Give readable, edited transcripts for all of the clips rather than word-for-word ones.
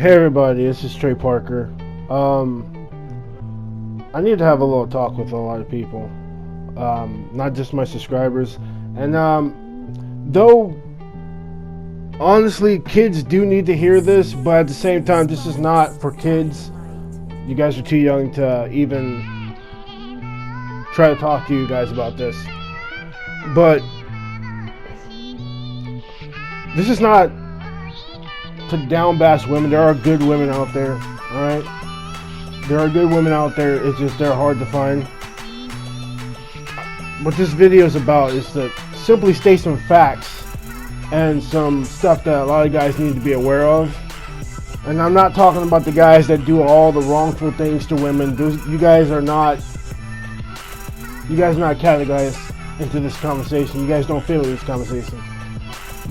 Hey everybody, this is Trey Parker. I need to have a little talk with a lot of people, not just my subscribers. And though honestly, kids do need to hear this, but at the same time, this is not for kids. You guys are too young to even try to talk to you guys about this. But this is not to down bash women. There are good women out there, alright? There are good women out there, it's just they're hard to find. What this video is about is to simply state some facts and some stuff that a lot of guys need to be aware of. And I'm not talking about the guys that do all the wrongful things to women. You guys are not categorized into this conversation. You guys don't fit with this conversation.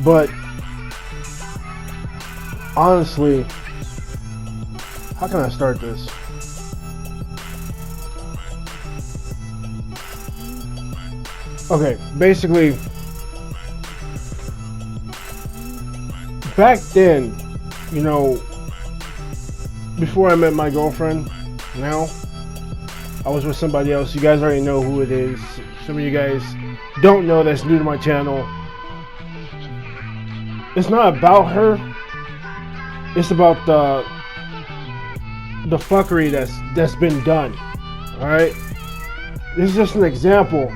But honestly, how can I start this? Okay, basically, back then, you know, before I met my girlfriend, now, I was with somebody else. You guys already know who it is. Some of you guys don't know that's new to my channel. It's not about her. It's about the fuckery that's been done. Alright? This is just an example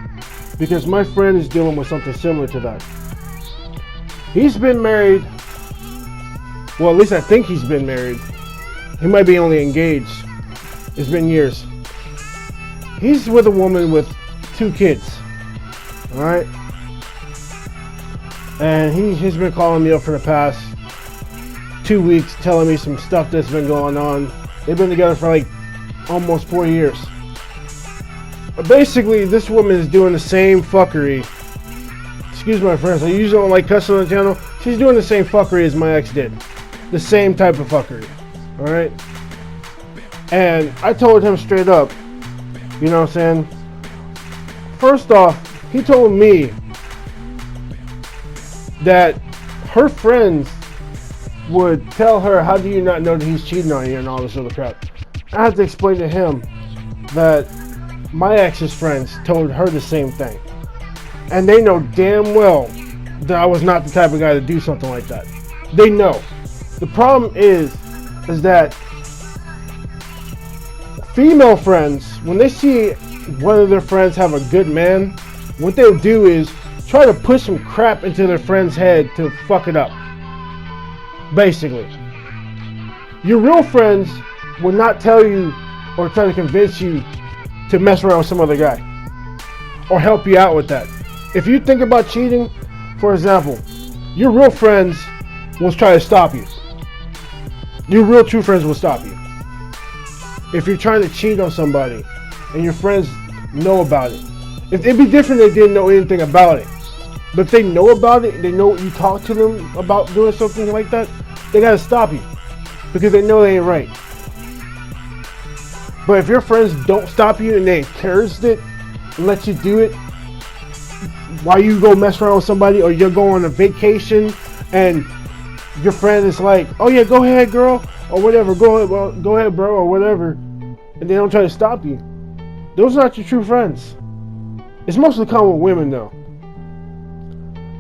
because my friend is dealing with something similar to that. He's been married. Well, at least I think he's been married. He might be only engaged. It's been years. He's with a woman with 2 kids. Alright? And he's been calling me up for the past 2 weeks, telling me some stuff that's been going on. They've been together for like almost 4 years. But basically, this woman is doing the same fuckery. Excuse my friends, I usually don't like cussing on the channel. She's doing the same fuckery as my ex did. The same type of fuckery. Alright? And I told him straight up, you know what I'm saying? First off, he told me that her friends would tell her, how do you not know that he's cheating on you and all this other crap. I had to explain to him that my ex's friends told her the same thing. And they know damn well that I was not the type of guy to do something like that. They know. The problem is that female friends, when they see one of their friends have a good man, what they'll do is try to push some crap into their friend's head to fuck it up. Basically. Your real friends will not tell you or try to convince you to mess around with some other guy or help you out with that. If you think about cheating, for example, your real friends will try to stop you. Your real true friends will stop you. If you're trying to cheat on somebody and your friends know about it. It'd be different if they didn't know anything about it. But if they know about it, they know you talk to them about doing something like that, they gotta stop you. Because they know they ain't right. But if your friends don't stop you and they encourage it and let you do it while you go mess around with somebody, or you're going on a vacation and your friend is like, oh yeah, go ahead girl, or whatever, go ahead bro, or whatever, and they don't try to stop you, those are not your true friends. It's mostly common with women though.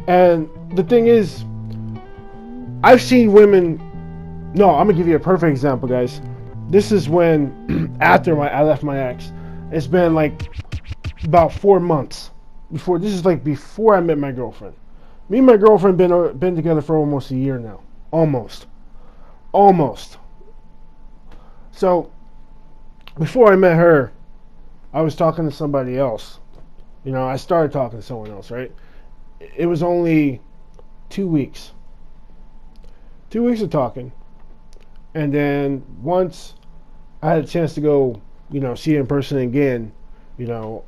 And the thing is, I've seen women, no, I'm gonna give you a perfect example, guys. This is when, after I left my ex, it's been like about 4 months. This is like before I met my girlfriend. Me and my girlfriend been together for almost a year now. Almost. So, before I met her, I was talking to somebody else. You know, I started talking to someone else, right? It was only 2 weeks. 2 weeks of talking. And then once I had a chance to go, you know, see her in person again, you know,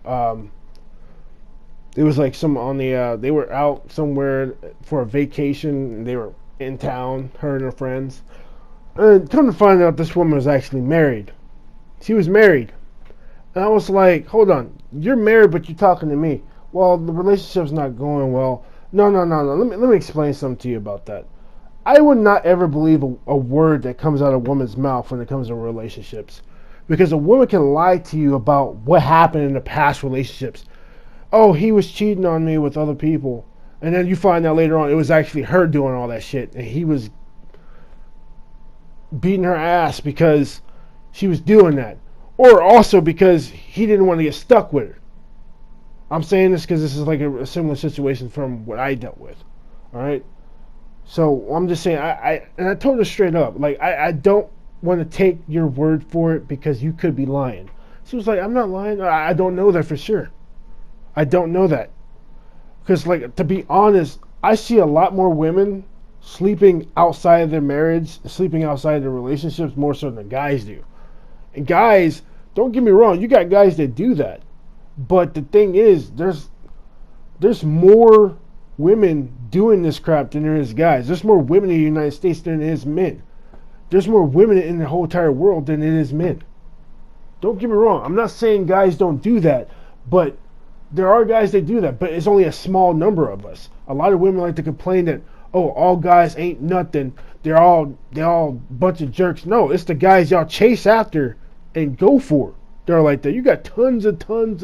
it was like they were out somewhere for a vacation and they were in town, her and her friends. And come to find out, this woman was actually married. She was married. And I was like, hold on, you're married but you're talking to me. Well, the relationship's not going well. No. Let me explain something to you about that. I would not ever believe a word that comes out of a woman's mouth when it comes to relationships. Because a woman can lie to you about what happened in the past relationships. Oh, he was cheating on me with other people. And then you find out later on it was actually her doing all that shit. And he was beating her ass because she was doing that. Or also because he didn't want to get stuck with her. I'm saying this because this is like a similar situation from what I dealt with. Alright? So I'm just saying, I told her straight up, like, I don't want to take your word for it because you could be lying. She was like, I'm not lying. I don't know that for sure. I don't know that. Because, like, to be honest, I see a lot more women sleeping outside of their marriage, sleeping outside of their relationships more so than guys do. And guys, don't get me wrong, you got guys that do that. But the thing is, there's more women doing this crap than there is guys. There's more women in the United States than there is men. There's more women in the whole entire world than it is men. Don't get me wrong. I'm not saying guys don't do that, but there are guys that do that, but it's only a small number of us. A lot of women like to complain that, oh, all guys ain't nothing. They're all a bunch of jerks. No, it's the guys y'all chase after and go for. They're like that. You got tons upon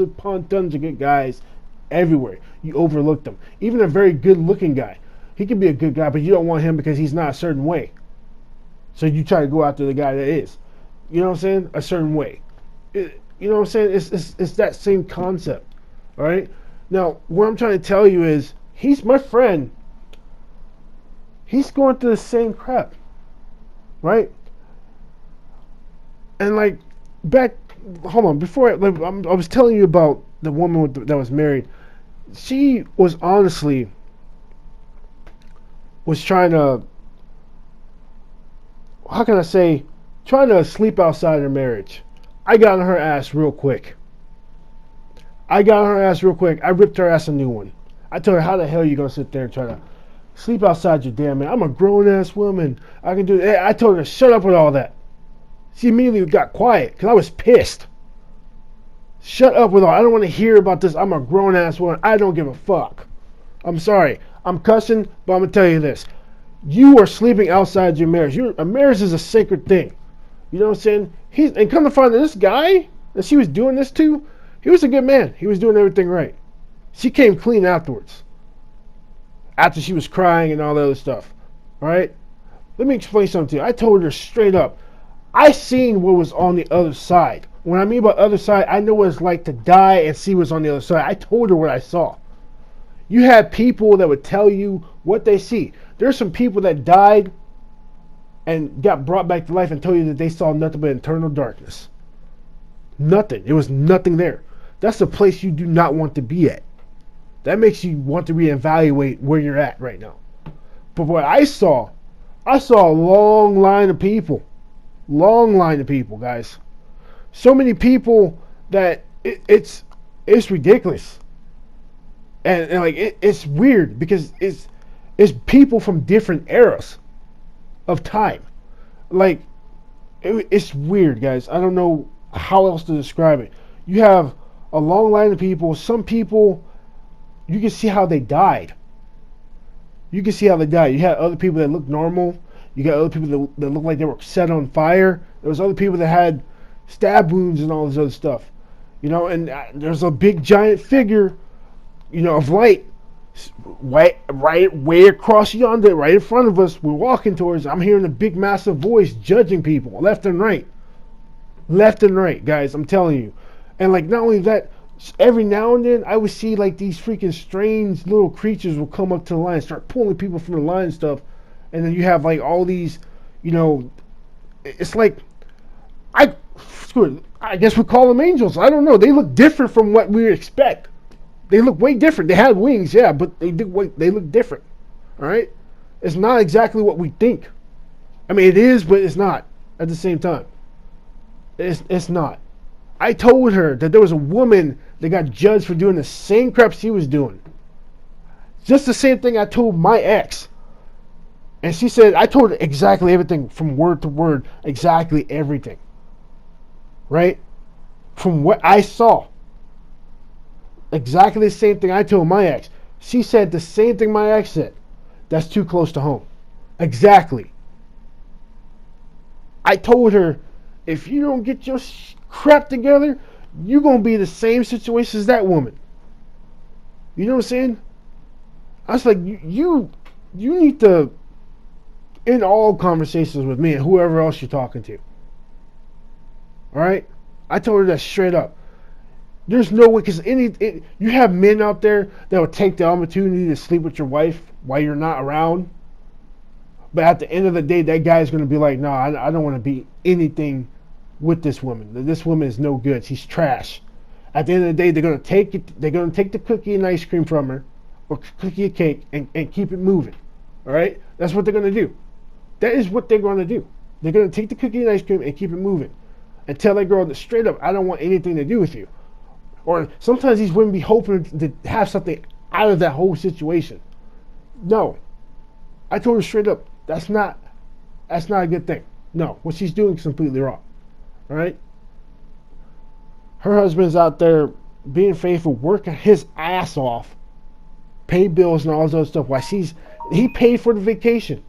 tons of good guys everywhere. You overlook them. Even a very good looking guy. He can be a good guy, but you don't want him because he's not a certain way. So you try to go after the guy that is. You know what I'm saying? A certain way. You know what I'm saying? It's that same concept. Alright? Now, what I'm trying to tell you is, he's my friend. He's going through the same crap. Right? And like, hold on, before I was telling you about the woman that was married. She was honestly trying to, how can I say, trying to sleep outside her marriage. I got on her ass real quick. I ripped her ass a new one. I told her, how the hell are you going to sit there and try to sleep outside your damn man? I'm a grown-ass woman. I can do it. I told her, shut up with all that. She immediately got quiet because I was pissed. Shut up with all. I don't want to hear about this. I'm a grown-ass woman. I don't give a fuck. I'm sorry. I'm cussing, but I'm going to tell you this. You are sleeping outside your marriage. A marriage is a sacred thing. You know what I'm saying? And come to find out, this guy that she was doing this to, he was a good man. He was doing everything right. She came clean afterwards. After she was crying and all that other stuff. Alright? Let me explain something to you. I told her straight up. I seen what was on the other side. When I mean by other side, I know what it's like to die and see what's on the other side. I told her what I saw. You have people that would tell you what they see. There's some people that died and got brought back to life and told you that they saw nothing but eternal darkness. Nothing. It was nothing there. That's a place you do not want to be at. That makes you want to reevaluate where you're at right now. But what I saw a long line of people. Long line of people, guys. So many people that it's ridiculous. And like it's weird because it's people from different eras of time. Like it's weird, guys. I don't know how else to describe it. You have a long line of people. Some people, you can see how they died. You had other people that looked normal. You got other people that looked like they were set on fire. There was other people that had stab wounds and all this other stuff. You know, and there's a big giant figure, you know, of light, right way across yonder, right in front of us. We're walking towards. I'm hearing a big, massive voice judging people left and right, guys. I'm telling you, and like not only that, every now and then I would see like these freaking strange little creatures will come up to the line, start pulling people from the line and stuff, and then you have like all these, you know, it's like I guess we call them angels. I don't know. They look different from what we expect. They look way different. They had wings, yeah, but they look different. All right, it's not exactly what we think. I mean, it is, but it's not at the same time. It's not. I told her that there was a woman that got judged for doing the same crap she was doing. Just the same thing I told my ex. And she said, I told her exactly everything from word to word, exactly everything. Right? From what I saw. Exactly the same thing I told my ex. She said the same thing my ex said. That's too close to home. Exactly. I told her, if you don't get your crap together, you're going to be in the same situation as that woman. You know what I'm saying? I was like, you need to end all conversations with me and whoever else you're talking to. All right? I told her that straight up. There's no way, because you have men out there that will take the opportunity to sleep with your wife while you're not around. But at the end of the day, that guy's going to be like, no, I don't want to be anything with this woman. This woman is no good. She's trash. At the end of the day, they're going to take it. They're going to take the cookie and ice cream from her, or cookie and cake, and keep it moving. All right? That's what they're going to do. That is what they're going to do. They're going to take the cookie and ice cream and keep it moving. And tell that girl that straight up, I don't want anything to do with you. Or sometimes these women be hoping to have something out of that whole situation. No. I told her straight up, that's not a good thing. No, what she's doing is completely wrong. All right? Her husband's out there being faithful, working his ass off, pay bills and all this other stuff while he paid for the vacation.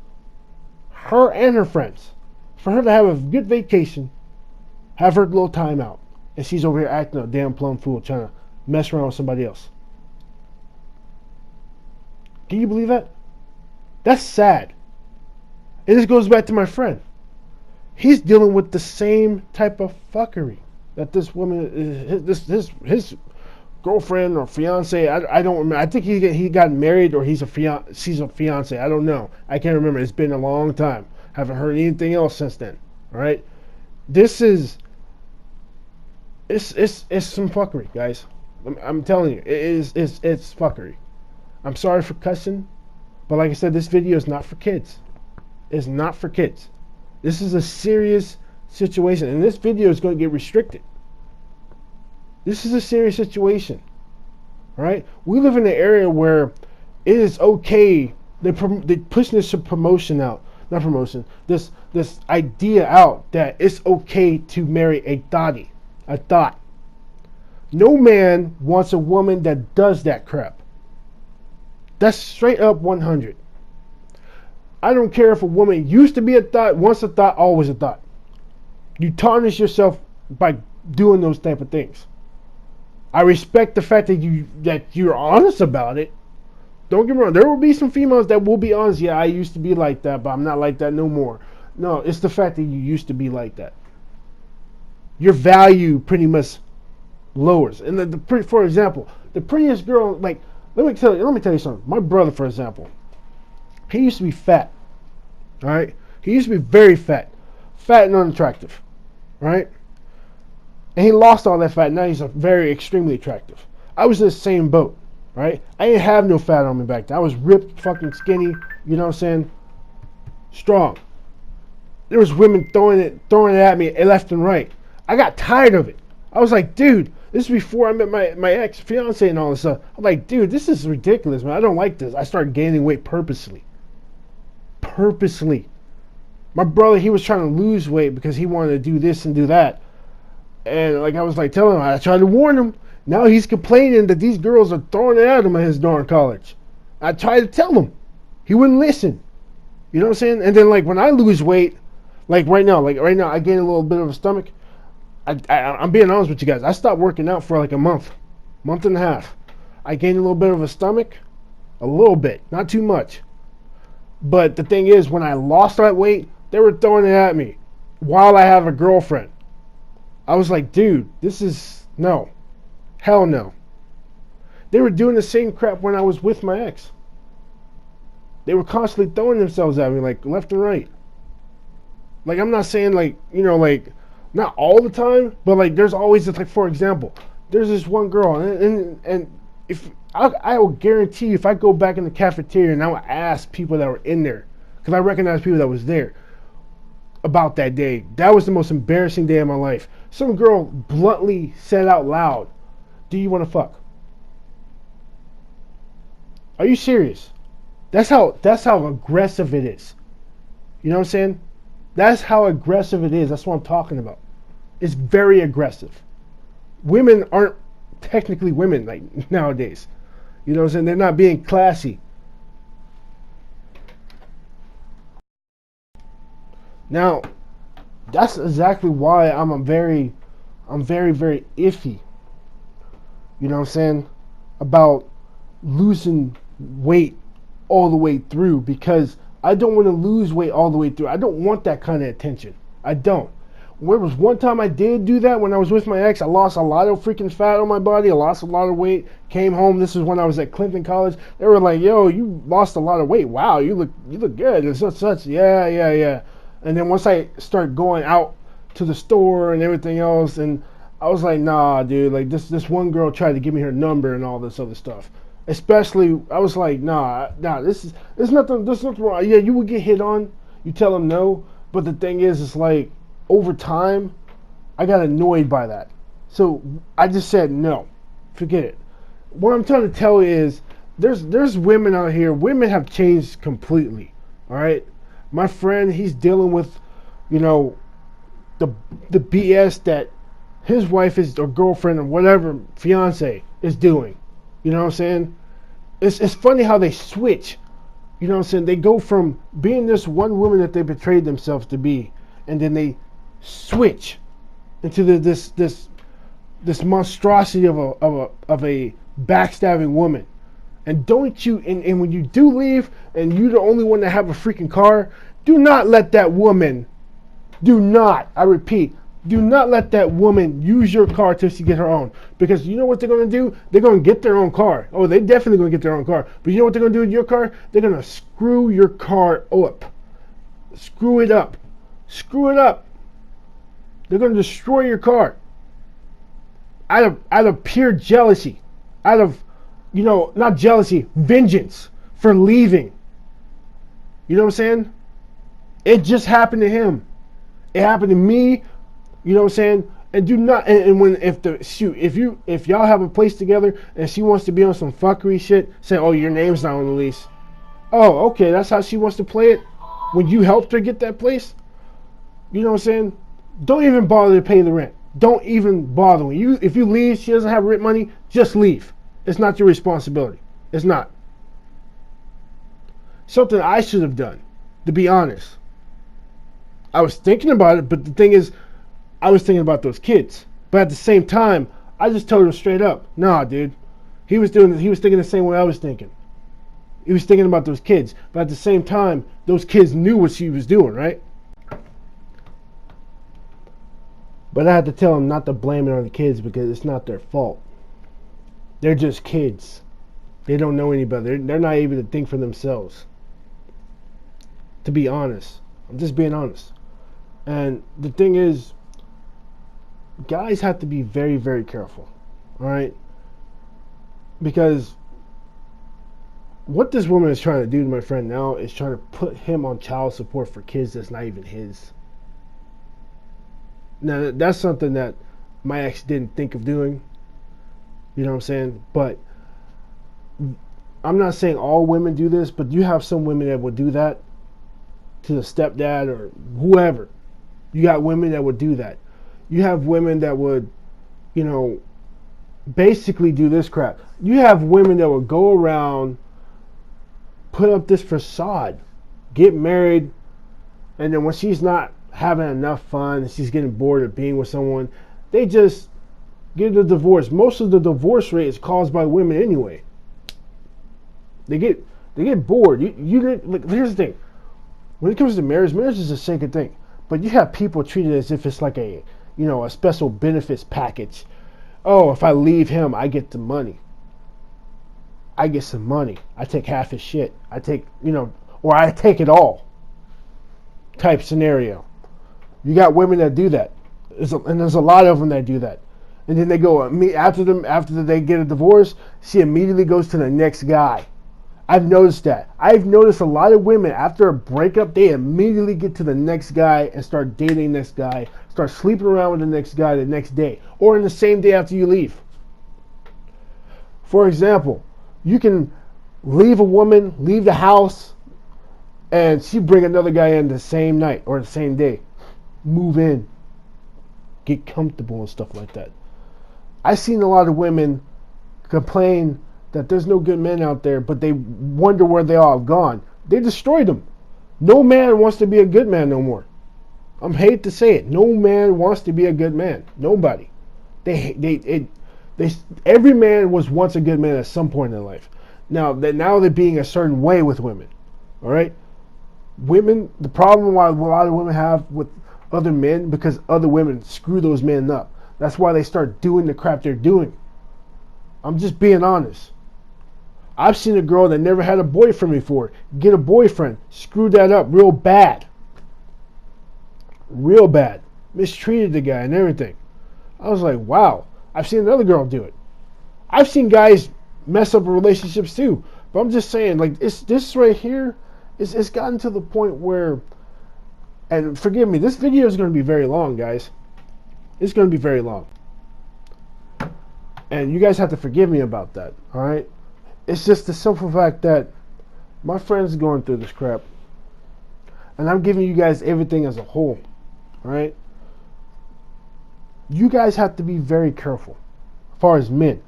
Her and her friends. For her to have a good vacation, have her little time out. And she's over here acting a damn plum fool, trying to mess around with somebody else. Can you believe that? That's sad. And this goes back to my friend. He's dealing with the same type of fuckery that this woman, his girlfriend or fiance. I don't remember. I think he got married or she's a fiance. I don't know. I can't remember. It's been a long time. Haven't heard anything else since then. All right. This is. It's some fuckery, guys. I'm telling you, it's fuckery. I'm sorry for cussing, but like I said, this video is not for kids. It's not for kids. This is a serious situation, and this video is going to get restricted. This is a serious situation. All right? We live in an area where it is okay. They're pushing this promotion out. Not promotion. This idea out that it's okay to marry a thotty. A thought. No man wants a woman that does that crap. That's straight up 100. I don't care if a woman used to be a thought, once a thought, always a thought. You tarnish yourself by doing those type of things. I respect the fact that you're honest about it. Don't get me wrong. There will be some females that will be honest. Yeah, I used to be like that, but I'm not like that no more. No, it's the fact that you used to be like that. Your value pretty much lowers. And for example, the prettiest girl, like, let me tell you something. My brother, for example, he used to be fat. All right, he used to be very fat and unattractive, right? And he lost all that fat. Now he's very extremely attractive. I was in the same boat, right? I didn't have no fat on me back then. I was ripped, fucking skinny. You know what I'm saying? Strong. There was women throwing it at me left and right. I got tired of it. I was like, dude, this is before I met my ex-fiance and all this stuff. I'm like, dude, this is ridiculous, man. I don't like this. I started gaining weight purposely. My brother, he was trying to lose weight because he wanted to do this and do that. And like I was like telling him, I tried to warn him. Now he's complaining that these girls are throwing it at him at his darn college. I tried to tell him. He wouldn't listen. You know what I'm saying? And then like when I lose weight, like right now I gain a little bit of a stomach. I'm being honest with you guys. I stopped working out for like a month and a half. I gained a little bit of a stomach, a little bit, not too much. But the thing is, when I lost that weight, they were throwing it at me while I have a girlfriend. I was like, dude, this is no, hell no. They were doing the same crap when I was with my ex. They were constantly throwing themselves at me like left and right. Like I'm not saying like, you know, like not all the time, but like there's always this, like for example, there's this one girl and if I will guarantee you if I go back in the cafeteria and I will ask people that were in there, because I recognize people that was there about that day. That was the most embarrassing day of my life. Some girl bluntly said out loud, "Do you want to fuck?" Are you serious? That's how aggressive it is. You know what I'm saying? That's how aggressive it is. That's what I'm talking about. It's very aggressive. Women aren't technically women like nowadays. You know what I'm saying? They're not being classy. Now, that's exactly why I'm very, very iffy. You know what I'm saying? About losing weight all the way through, because I don't want to lose weight all the way through. I don't want that kind of attention. I don't. There was one time I did do that when I was with my ex. I lost a lot of freaking fat on my body. I lost a lot of weight. Came home. This is when I was at Clinton College. They were like, "Yo, you lost a lot of weight. Wow, you look good." And such. Yeah. And then once I start going out to the store and everything else, and I was like, "Nah, dude. Like this one girl tried to give me her number and all this other stuff." Especially, I was like, "Nah. There's nothing wrong. Yeah, you would get hit on. You tell them no, but the thing is, it's like." Over time, I got annoyed by that. So I just said no. Forget it. What I'm trying to tell you is there's women out here. Women have changed completely. All right? My friend, he's dealing with, you know, the BS that his wife is or girlfriend or whatever fiance is doing. You know what I'm saying? It's funny how they switch. You know what I'm saying? They go from being this one woman that they betrayed themselves to be, and then they switch into this monstrosity of a backstabbing woman. And don't you and when you do leave and you're the only one that have a freaking car, do not let that woman, I repeat, do not let that woman use your car till she get her own. Because you know what they're going to do? They're going to get their own car. Oh, they're definitely going to get their own car. But you know what they're going to do with your car? They're going to screw your car up. Screw it up. They're going to destroy your car out of pure jealousy, out of, not jealousy, vengeance for leaving. You know what I'm saying? It just happened to him. It happened to me. You know what I'm saying? And do not. And when if y'all have a place together and she wants to be on some fuckery shit, say, "Oh, your name's not on the lease." Oh, okay, that's how she wants to play it. When you helped her get that place, you know what I'm saying? Don't even bother to pay the rent. Don't even bother. If you leave, she doesn't have rent money, just leave. It's not your responsibility. It's not. Something I should have done, to be honest. I was thinking about it, but the thing is, I was thinking about those kids. But at the same time, I just told him straight up, nah, dude. He was thinking the same way I was thinking. He was thinking about those kids. But at the same time, those kids knew what she was doing, right? But I had to tell them not to blame it on the kids because it's not their fault. They're just kids. They don't know any better. They're not able to think for themselves. To be honest. I'm just being honest. And the thing is, guys have to be very, very careful. Alright? Because what this woman is trying to do to my friend now is trying to put him on child support for kids that's not even his. Now, that's something that my ex didn't think of doing. You know what I'm saying? But I'm not saying all women do this, but you have some women that would do that to the stepdad or whoever. You got women that would do that. You have women that would, basically do this crap. You have women that would go around, put up this facade, get married, and then when she's not having enough fun and she's getting bored of being with someone, they just get a divorce. Most of the divorce rate is caused by women anyway. They get bored. Here's the thing. When it comes to marriage is a sacred thing. But you have people treated as if it's like a special benefits package. Oh, if I leave him, I get the money. I get some money. I take half his shit. I take it all. Type scenario. You got women that do that. And there's a lot of them that do that. And then they go, after they get a divorce, she immediately goes to the next guy. I've noticed that. I've noticed a lot of women, after a breakup, they immediately get to the next guy and start dating this guy, start sleeping around with the next guy the next day, or in the same day after you leave. For example, you can leave a woman, leave the house, and she bring another guy in the same night or the same day. Move in. Get comfortable and stuff like that. I've seen a lot of women complain that there's no good men out there, but they wonder where they all have gone. They destroyed them. No man wants to be a good man no more. I'm hate to say it. No man wants to be a good man. Nobody. They every man was once a good man at some point in their life. Now they're being a certain way with women. All right, women. The problem why a lot of women have with other men because other women screw those men up. That's why they start doing the crap they're doing. I'm just being honest. I've seen a girl that never had a boyfriend before get a boyfriend, screw that up real bad. Real bad. Mistreated the guy and everything. I was like, wow. I've seen another girl do it. I've seen guys mess up relationships too. But I'm just saying, like, this right here, it's gotten to the point where, and forgive me, this video is going to be very long, guys. It's going to be very long. And you guys have to forgive me about that, alright? It's just the simple fact that my friend's going through this crap. And I'm giving you guys everything as a whole, alright? You guys have to be very careful as far as men.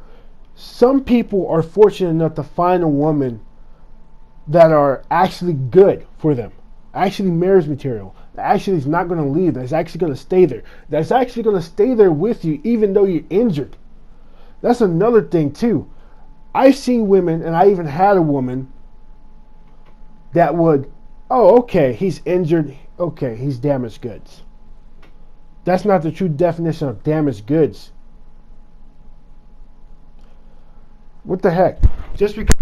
Some people are fortunate enough to find a woman that are actually good for them, actually marriage material, that actually is not going to leave, that's actually going to stay there, that's actually going to stay there with you even though you're injured. That's another thing too. I've seen women, and I even had a woman that would, oh, okay, he's injured, okay, he's damaged goods. That's not the true definition of damaged goods. What the heck? Just because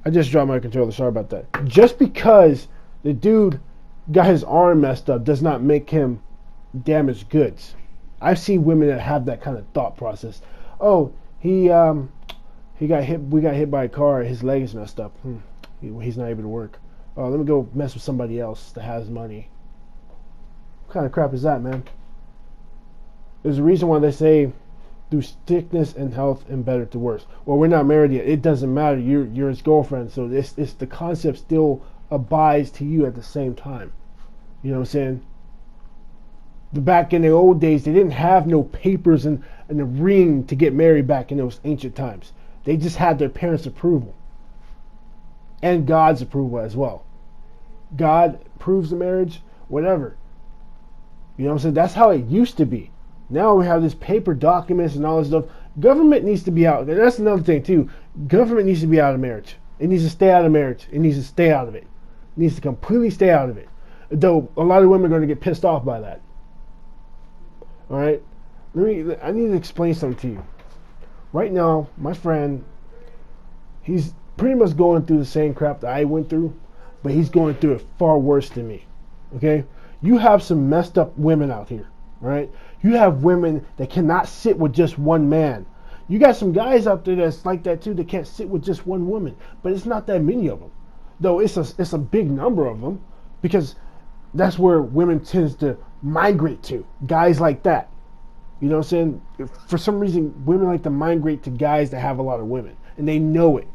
I just dropped my controller, sorry about that. Just because the dude got his arm messed up does not make him damaged goods. I've seen women that have that kind of thought process. Oh, he got hit. We got hit by a car. His leg is messed up. He's not able to work. Oh, let me go mess with somebody else that has money. What kind of crap is that, man? There's a reason why they say through sickness and health and better to worse. Well, we're not married yet. It doesn't matter. You're his girlfriend, so it's the concept still abides to you at the same time. You know what I'm saying? Back in the old days, they didn't have no papers and a ring to get married back in those ancient times. They just had their parents' approval. And God's approval as well. God approves the marriage, whatever. You know what I'm saying? That's how it used to be. Now we have this paper documents and all this stuff. Government needs to be out. And that's another thing too. Government needs to be out of marriage. It needs to stay out of marriage. It needs to stay out of it. It needs to completely stay out of it. Though a lot of women are going to get pissed off by that. Alright? I need to explain something to you. Right now, my friend, he's pretty much going through the same crap that I went through, but he's going through it far worse than me. Okay? You have some messed up women out here. Right? You have women that cannot sit with just one man. You got some guys out there that's like that too, that can't sit with just one woman. But it's not that many of them. Though it's a big number of them, because that's where women tends to migrate to. Guys like that. You know what I'm saying? For some reason, women like to migrate to guys that have a lot of women. And they know it.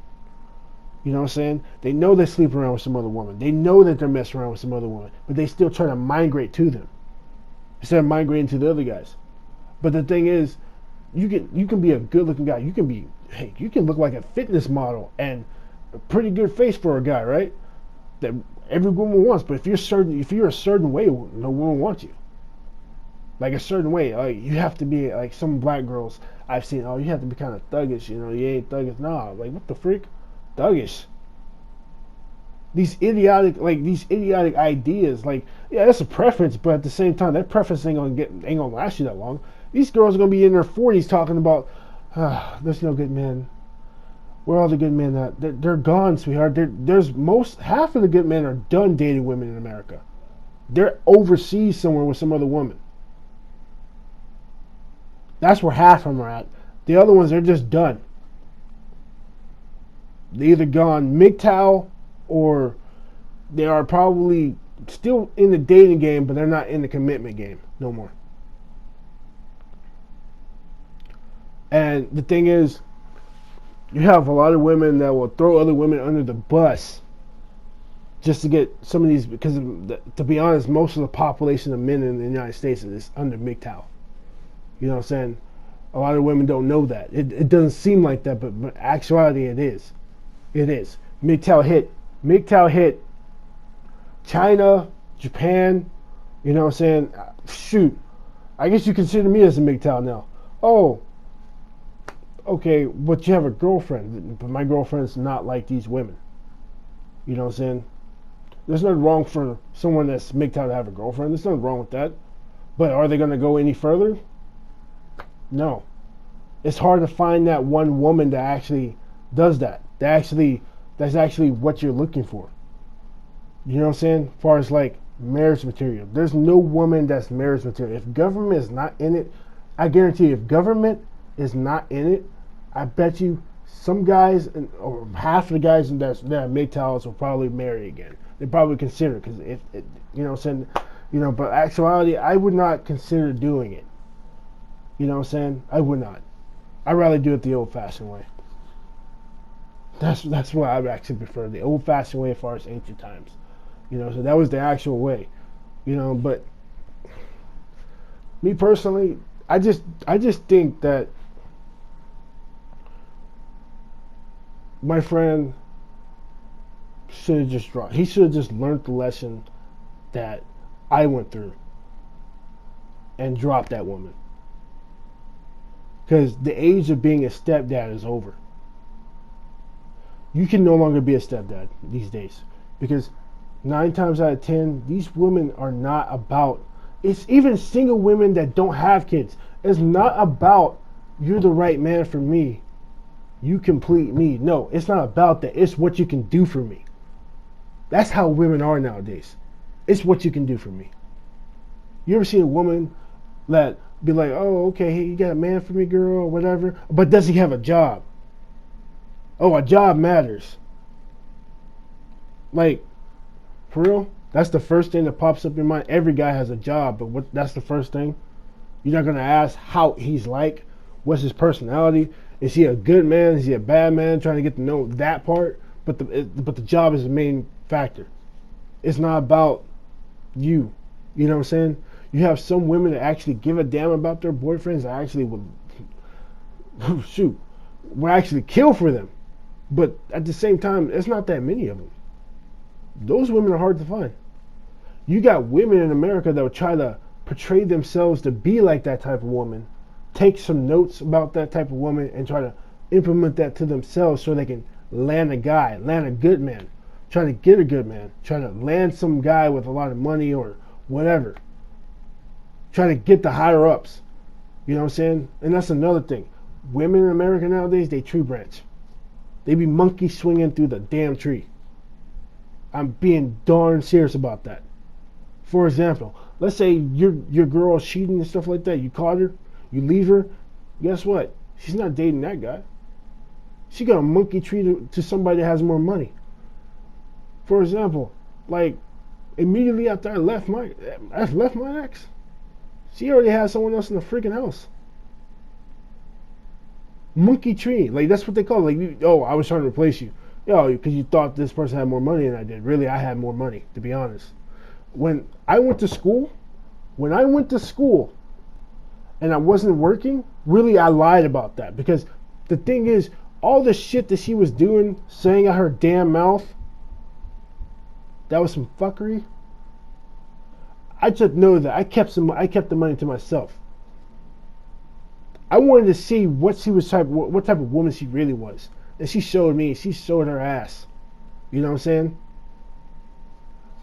You know what I'm saying? They know they're sleeping around with some other woman. They know that they're messing around with some other woman. But they still try to migrate to them instead of migrating to the other guys. But the thing is, you can be a good looking guy. You can look like a fitness model and a pretty good face for a guy, right? That every woman wants. But if you're a certain way, no woman wants you. Like a certain way, like you have to be like some black girls I've seen. Oh, you have to be kind of thuggish, you know? You ain't thuggish. Nah, like what the freak, thuggish. These idiotic ideas. Like, yeah, that's a preference, but at the same time, that preference ain't gonna last you that long. These girls are gonna be in their 40s talking about, there's no good men. Where are all the good men at? They're gone, sweetheart. Half of the good men are done dating women in America. They're overseas somewhere with some other woman. That's where half of them are at. The other ones, they're just done. They're either gone MGTOW or they are probably still in the dating game, but they're not in the commitment game no more. And the thing is, you have a lot of women that will throw other women under the bus just to get some of these, because to be honest, most of the population of men in the United States is under MGTOW. You know what I'm saying? A lot of women don't know that. It doesn't seem like that, but in actuality it is. It is. MGTOW hit MGTOW hit China, Japan, you know what I'm saying? Shoot, I guess you consider me as a MGTOW now. Oh, okay, but you have a girlfriend, but my girlfriend's not like these women. You know what I'm saying? There's nothing wrong for someone that's MGTOW to have a girlfriend. There's nothing wrong with that. But are they going to go any further? No. It's hard to find that one woman that actually does that. That's actually what you're looking for. You know what I'm saying? As far as like marriage material. There's no woman that's marriage material. If government is not in it, I guarantee you, if government is not in it, I bet you some guys, or half of the guys that make MGTOWs will probably marry again. They probably consider, because if it, you know what I'm saying, but actuality, I would not consider doing it. You know what I'm saying? I would not. I'd rather do it the old-fashioned way. That's what I would actually prefer, the old-fashioned way as far as ancient times. So that was the actual way. But me personally, I just think that my friend should have just dropped. He should have just learned the lesson that I went through and dropped that woman. Because the age of being a stepdad is over. You can no longer be a stepdad these days. Because 9 times out of 10, these women are not about, it's even single women that don't have kids. It's not about, you're the right man for me, you complete me. No, it's not about that. It's what you can do for me. That's how women are nowadays. It's what you can do for me. You ever see a woman that be like, oh, okay, you got a man for me, girl, or whatever, but does he have a job? Oh, a job matters. Like, for real? That's the first thing that pops up in your mind. Every guy has a job, but that's the first thing? You're not going to ask how he's like, what's his personality, is he a good man, is he a bad man, trying to get to know that part, but the job is the main factor. It's not about you. You know what I'm saying? You have some women that actually give a damn about their boyfriends that actually would actually kill for them. But at the same time, it's not that many of them. Those women are hard to find. You got women in America that would try to portray themselves to be like that type of woman, take some notes about that type of woman, and try to implement that to themselves so they can land a guy, land a good man, try to get a good man, try to land some guy with a lot of money or whatever, try to get the higher ups. You know what I'm saying? And that's another thing. Women in America nowadays, they tree branch. They be monkey swinging through the damn tree. I'm being darn serious about that. For example, let's say your girl is cheating and stuff like that. You caught her, you leave her. Guess what? She's not dating that guy. She got a monkey tree to somebody that has more money. For example, like immediately after I left my ex, she already had someone else in the freaking house. Monkey tree, like that's what they call it. Like, I was trying to replace you. Because you thought this person had more money than I did. Really, I had more money, to be honest. When I went to school, and I wasn't working, really I lied about that. Because the thing is, all the shit that she was doing, saying out her damn mouth, that was some fuckery. I just know that I kept the money to myself. I wanted to see what type of woman she really was. And she showed me, she showed her ass. You know what I'm saying?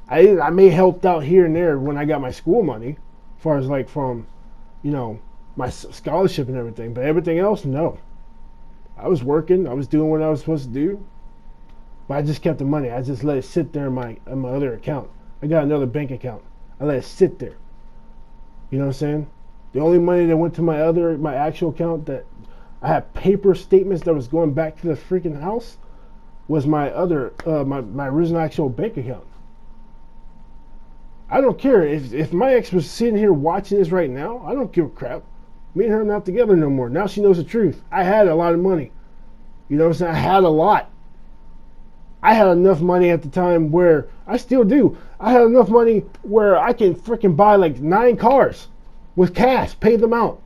I may helped out here and there when I got my school money, as far as like from, my scholarship and everything. But everything else, no. I was working, I was doing what I was supposed to do. But I just kept the money. I just let it sit there in my other account. I got another bank account. I let it sit there. You know what I'm saying? The only money that went to my actual account that I had paper statements that was going back to the freaking house was my original actual bank account. I don't care if my ex was sitting here watching this right now. I don't give a crap. Me and her are not together no more. Now she knows the truth. I had a lot of money. You know what I'm saying? I had a lot. I had enough money at the time where I still do. I had enough money where I can freaking buy like 9 cars with cash, pay them out.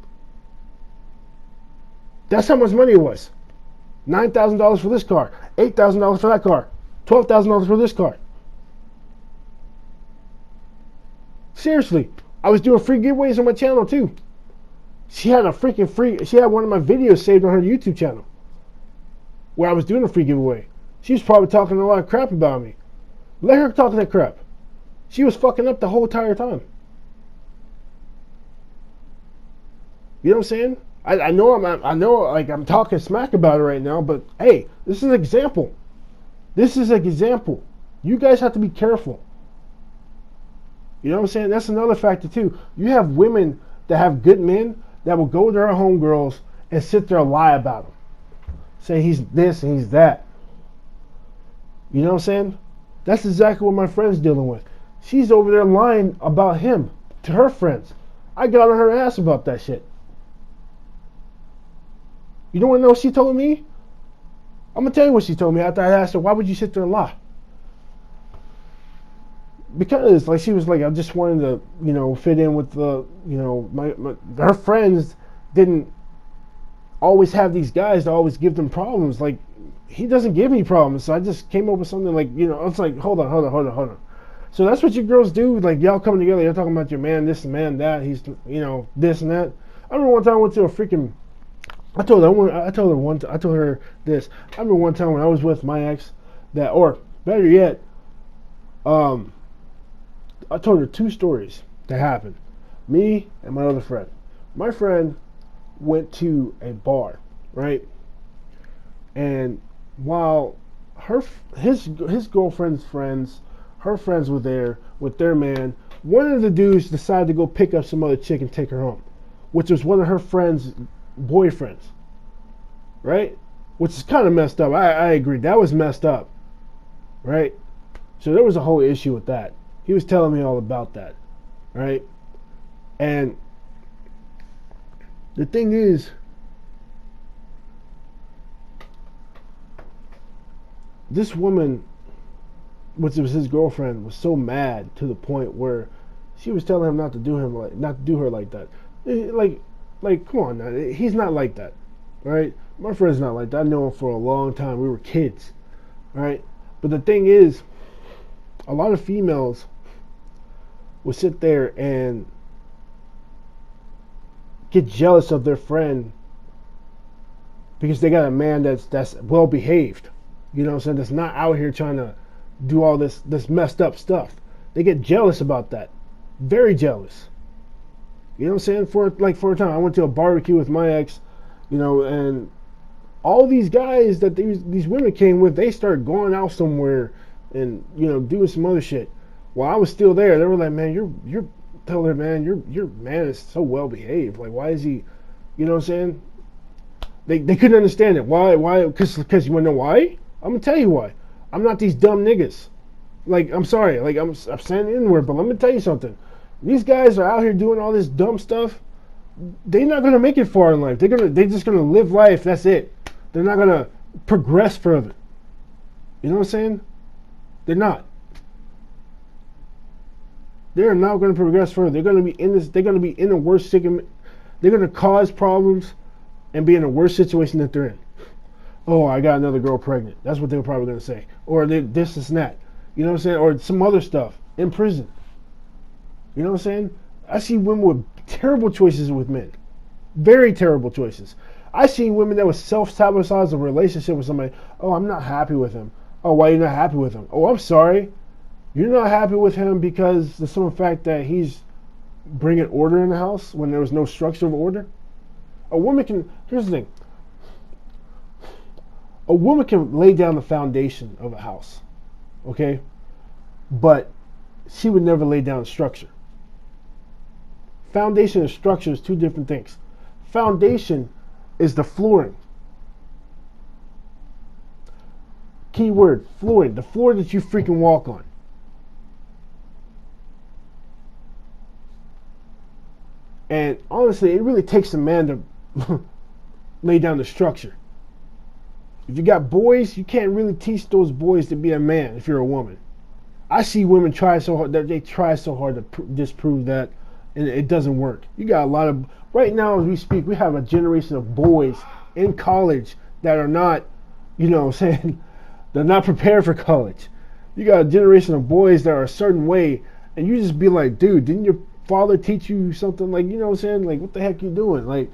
That's how much money it was. $9,000 for this car, $8,000 for that car. $12,000 for this car. Seriously, I was doing free giveaways on my channel too. She had she had one of my videos saved on her YouTube channel where I was doing a free giveaway. She was probably talking a lot of crap about me. Let her talk that crap. She was fucking up the whole entire time. You know what I'm saying? I know like I'm talking smack about it right now, but hey, this is an example. This is an example. You guys have to be careful. You know what I'm saying? That's another factor too. You have women that have good men that will go to their homegirls and sit there and lie about them. Say he's this and he's that. You know what I'm saying? That's exactly what my friend's dealing with. She's over there lying about him to her friends. I got on her ass about that shit. You don't want to know what she told me? I'm going to tell you what she told me after I asked her, why would you sit there and lie? Because, like, she was like, I just wanted to, you know, fit in with the, you know, her friends didn't always have these guys to always give them problems. Like, he doesn't give me problems, so I just came up with something like, you know, it's like, hold on. So that's what you girls do. Like, y'all come together, you're talking about your man this and man that, he's, you know, this and that. I remember one time I went to a freaking, I told her this. I remember one time when I was with my ex, that, or better yet, I told her two stories that happened. Me and my other friend. My friend went to a bar, right? And while his girlfriend's friends, her friends were there with their man, one of the dudes decided to go pick up some other chick and take her home, which was one of her friend's boyfriends, right? Which is kind of messed up. I agree. That was messed up, right? So there was a whole issue with that. He was telling me all about that, right? And the thing is, this woman, which was his girlfriend, was so mad to the point where she was telling him not to do her like that. Like, come on now. He's not like that, right? My friend's not like that. I know him for a long time. We were kids, right? But the thing is, a lot of females will sit there and get jealous of their friend because they got a man that's well behaved. You know what I'm saying? That's not out here trying to do all this messed up stuff. They get jealous about that. Very jealous. You know what I'm saying? For a time, I went to a barbecue with my ex, you know, and all these guys that these women came with, they started going out somewhere and, you know, doing some other shit. While I was still there, they were like, man, you're telling her, man, your man is so well behaved. Like, why is he, you know what I'm saying? They couldn't understand it. Why? Because you want to know why? I'm going to tell you why. I'm not these dumb niggas. Like, I'm sorry. Like, I'm saying the N-word, but let me tell you something. These guys are out here doing all this dumb stuff. They're not going to make it far in life. They're just going to live life. That's it. They're not going to progress further. You know what I'm saying? They're not. They're not going to progress further. They're going to be in this. They're going to be in a worse situation. They're going to cause problems and be in a worse situation that they're in. Oh, I got another girl pregnant. That's what they were probably going to say. Or this and that. You know what I'm saying? Or some other stuff in prison. You know what I'm saying? I see women with terrible choices with men. Very terrible choices. I see women that would self-sabotage a relationship with somebody. Oh, I'm not happy with him. Oh, why are you not happy with him? Oh, I'm sorry. You're not happy with him because the simple fact that he's bringing order in the house when there was no structure of order? A woman can, here's the thing. A woman can lay down the foundation of a house, okay? But she would never lay down structure. Foundation and structure is two different things. Foundation is the flooring. Key word, flooring. The floor that you freaking walk on. And honestly, it really takes a man to lay down the structure. If you got boys, you can't really teach those boys to be a man if you're a woman. I see women try so hard that they try so hard to disprove that, and it doesn't work. You got a lot of, right now as we speak, we have a generation of boys in college that are not, you know what I'm saying, They're not prepared for college. You got a generation of boys that are a certain way, and you just be like, dude, didn't your father teach you something? Like, you know what I'm saying? Like, what the heck you doing? Like,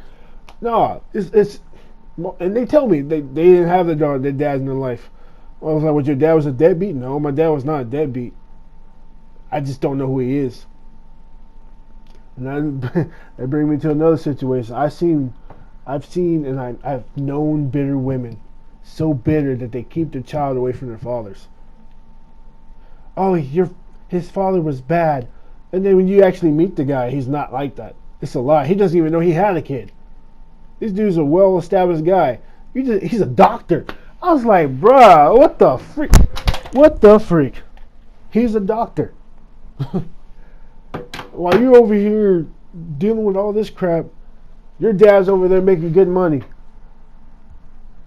nah, it's and they tell me they didn't have their dads in their life. I was like, what, your dad was a deadbeat? No, my dad was not a deadbeat. I just don't know who he is. And that brings me to another situation. I've seen and I've known bitter women, so bitter that they keep their child away from their fathers. Oh, his father was bad. And then when you actually meet the guy, he's not like that. It's a lie. He doesn't even know he had a kid. This dude's a well-established guy. He's a doctor. I was like, bruh, what the freak? What the freak? He's a doctor. While you're over here dealing with all this crap, your dad's over there making good money.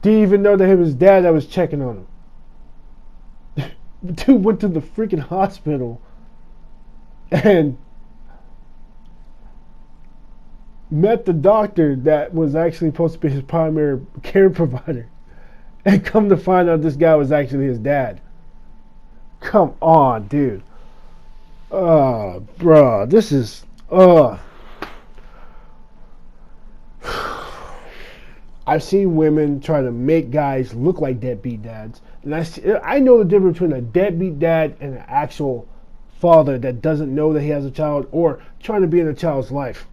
Didn't even know that it was his dad that was checking on him. Dude went to the freaking hospital and met the doctor that was actually supposed to be his primary care provider. And come to find out this guy was actually his dad. Come on, dude. Bruh, this is, I've seen women try to make guys look like deadbeat dads. And I know the difference between a deadbeat dad and an actual father that doesn't know that he has a child or trying to be in a child's life.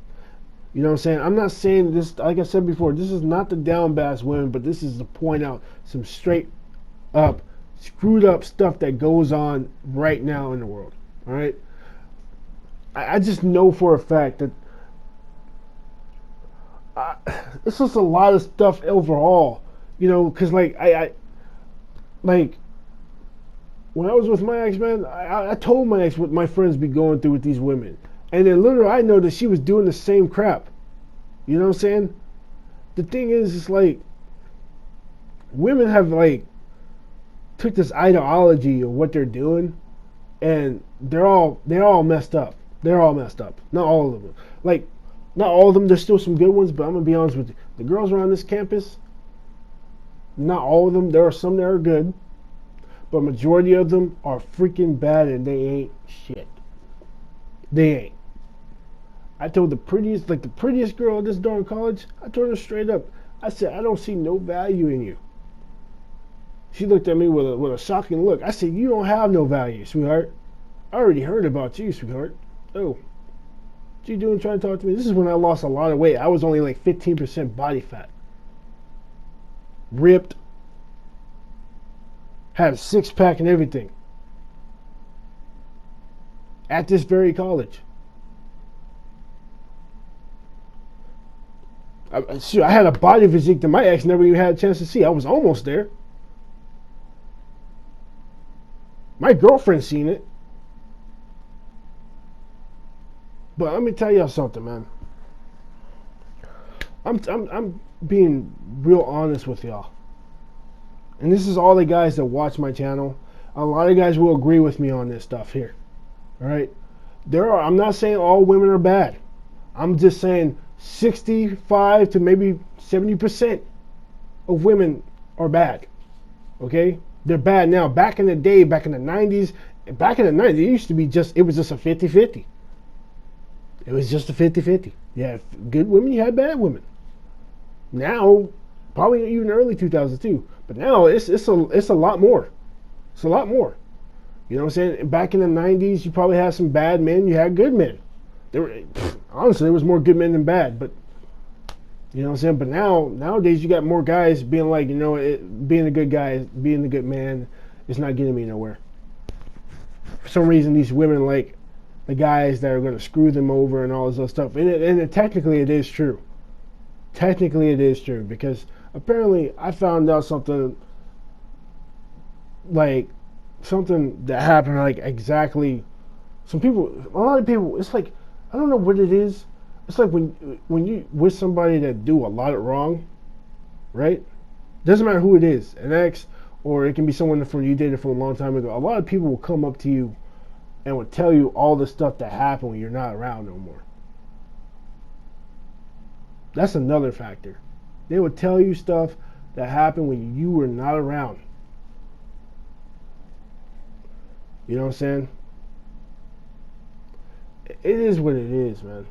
You know what I'm saying? I'm not saying this, like I said before, this is not to down bash women, but this is to point out some straight up, screwed up stuff that goes on right now in the world. All right? I just know for a fact that it's just a lot of stuff overall, you know, because like like when I was with my ex, man, I told my ex what my friends be going through with these women, and then literally I know that she was doing the same crap. You know what I'm saying? The thing is, it's like women have like took this ideology of what they're doing, and they're all messed up. They're all messed up. Not all of them. Like, not all of them. There's still some good ones, but I'm going to be honest with you. The girls around this campus, not all of them. There are some that are good, but majority of them are freaking bad, and they ain't shit. They ain't. I told the prettiest girl at this darn college, I told her straight up. I said, I don't see no value in you. She looked at me with a shocking look. I said, you don't have no value, sweetheart. I already heard about you, sweetheart. Oh, what you doing trying to talk to me? This is when I lost a lot of weight. I was only like 15% body fat. Ripped. Had a six-pack and everything. At this very college. I had a body physique that my ex never even had a chance to see. I was almost there. My girlfriend seen it. But let me tell y'all something, man. I'm being real honest with y'all. And this is all the guys that watch my channel. A lot of guys will agree with me on this stuff here. Alright? I'm not saying all women are bad. I'm just saying 65 to maybe 70% of women are bad. Okay? They're bad now. Back in the day, back in the 90s, it used to be it was just a 50-50. It was just a 50-50. You had good women, you had bad women. Now, probably even early 2000s too. But now it's a lot more. It's a lot more. You know what I'm saying? Back in the 90s, you probably had some bad men, you had good men. Honestly, there was more good men than bad, but you know what I'm saying? But nowadays you got more guys being like, you know, being a good guy, being a good man is not getting me nowhere. For some reason, these women like the guys that are going to screw them over and all this other stuff. And technically it is true. Technically it is true, because apparently I found out something that happened like exactly. A lot of people, it's like, I don't know what it is. It's like when you with somebody that do a lot of wrong, right? Doesn't matter who it is, an ex, or it can be someone from you dated from a long time ago. A lot of people will come up to you and will tell you all the stuff that happened when you're not around no more. That's another factor. They will tell you stuff that happened when you were not around. You know what I'm saying? It is what it is, man.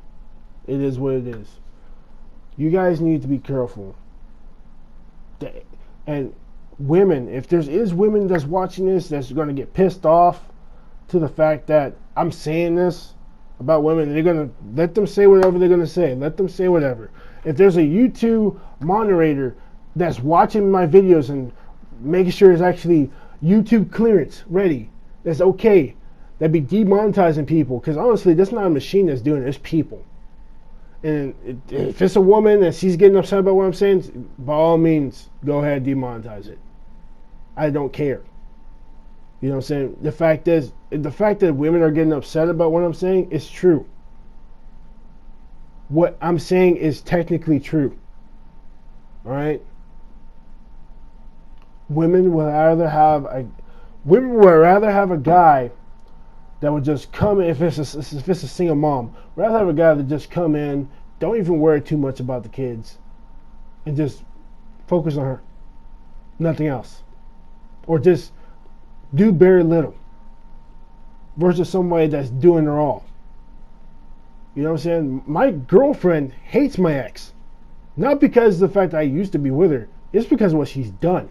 It is what it is. You guys need to be careful. And women, if there is women that's watching this that's going to get pissed off to the fact that I'm saying this about women, they're going to let them say whatever they're going to say. Let them say whatever. If there's a YouTube moderator that's watching my videos and making sure it's actually YouTube clearance ready, that's okay, that'd be demonetizing people, because honestly, that's not a machine that's doing it, it's people. And if it's a woman and she's getting upset about what I'm saying, by all means, go ahead and demonetize it. I don't care. You know what I'm saying? The fact that women are getting upset about what I'm saying is true. What I'm saying is technically true. Alright? Women would rather have a guy that would just come in, if it's a single mom, rather have a guy that just come in, don't even worry too much about the kids, and just focus on her. Nothing else. Or just do very little. Versus somebody that's doing her all. You know what I'm saying? My girlfriend hates my ex. Not because of the fact that I used to be with her. It's because of what she's done.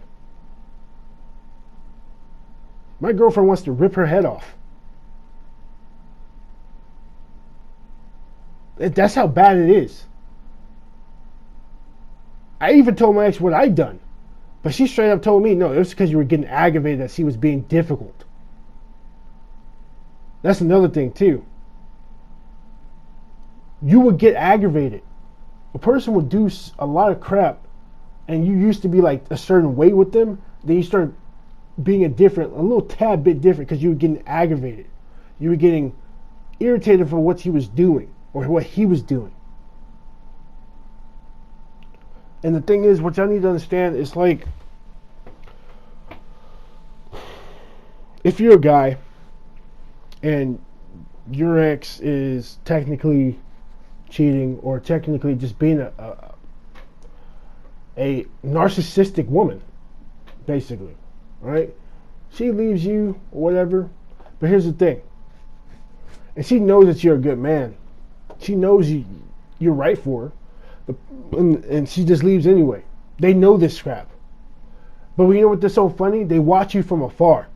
My girlfriend wants to rip her head off. That's how bad it is. I even told my ex what I'd done. But she straight up told me, no, it was because you were getting aggravated that she was being difficult. That's another thing, too. You would get aggravated. A person would do a lot of crap, and you used to be like a certain way with them, then you start being a little tad bit different because you were getting aggravated. You were getting irritated for what she was doing or what he was doing. And the thing is, what y'all need to understand is, like, if you're a guy and your ex is technically cheating or technically just being a narcissistic woman, basically, right? She leaves you or whatever, but here's the thing. And she knows that you're a good man. She knows you're right for her. And she just leaves anyway. They know this crap. But you know what's so funny? They watch you from afar.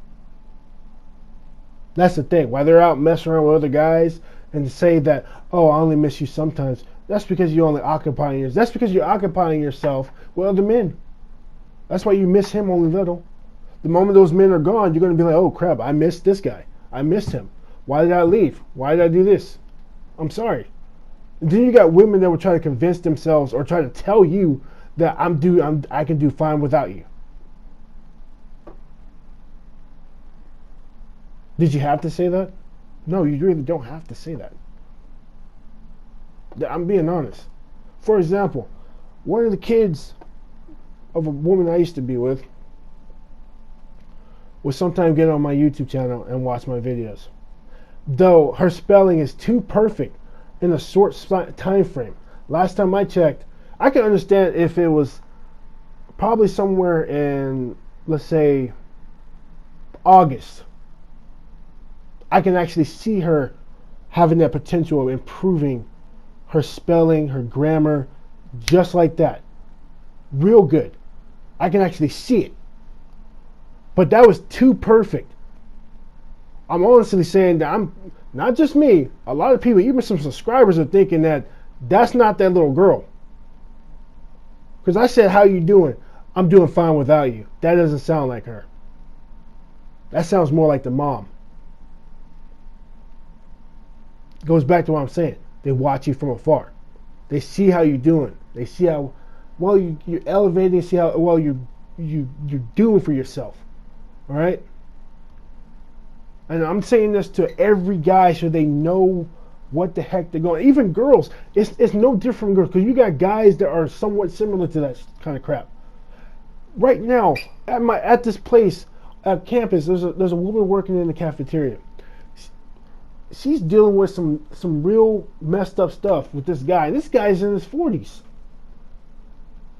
That's the thing. While they're out messing around with other guys and say that, oh, I only miss you sometimes. That's because you're That's because you're occupying yourself with other men. That's why you miss him only little. The moment those men are gone, you're going to be like, oh crap, I missed this guy. I missed him. Why did I leave? Why did I do this? I'm sorry. And then you got women that will try to convince themselves or try to tell you that I can do fine without you. Did you have to say that? No, you really don't have to say that. I'm being honest. For example, one of the kids of a woman I used to be with would sometimes get on my YouTube channel and watch my videos. Though her spelling is too perfect in a short time frame. Last time I checked, I can understand if it was probably somewhere in, let's say, August. I can actually see her having that potential of improving her spelling, her grammar, just like that. Real good. I can actually see it. But that was too perfect. I'm honestly saying that I'm, not just me, a lot of people, even some subscribers are thinking that that's not that little girl. Because I said, how you doing? I'm doing fine without you. That doesn't sound like her. That sounds more like the mom. Goes back to what I'm saying. They watch you from afar. They see how you're doing. They see how well you're elevating. See how well you're doing for yourself. All right. And I'm saying this to every guy so they know what the heck they're going. Even girls, it's no different from girls, because you got guys that are somewhat similar to that kind of crap. Right now, at this place at campus, there's a woman working in the cafeteria. She's dealing with some real messed up stuff with this guy. This guy's in his 40s.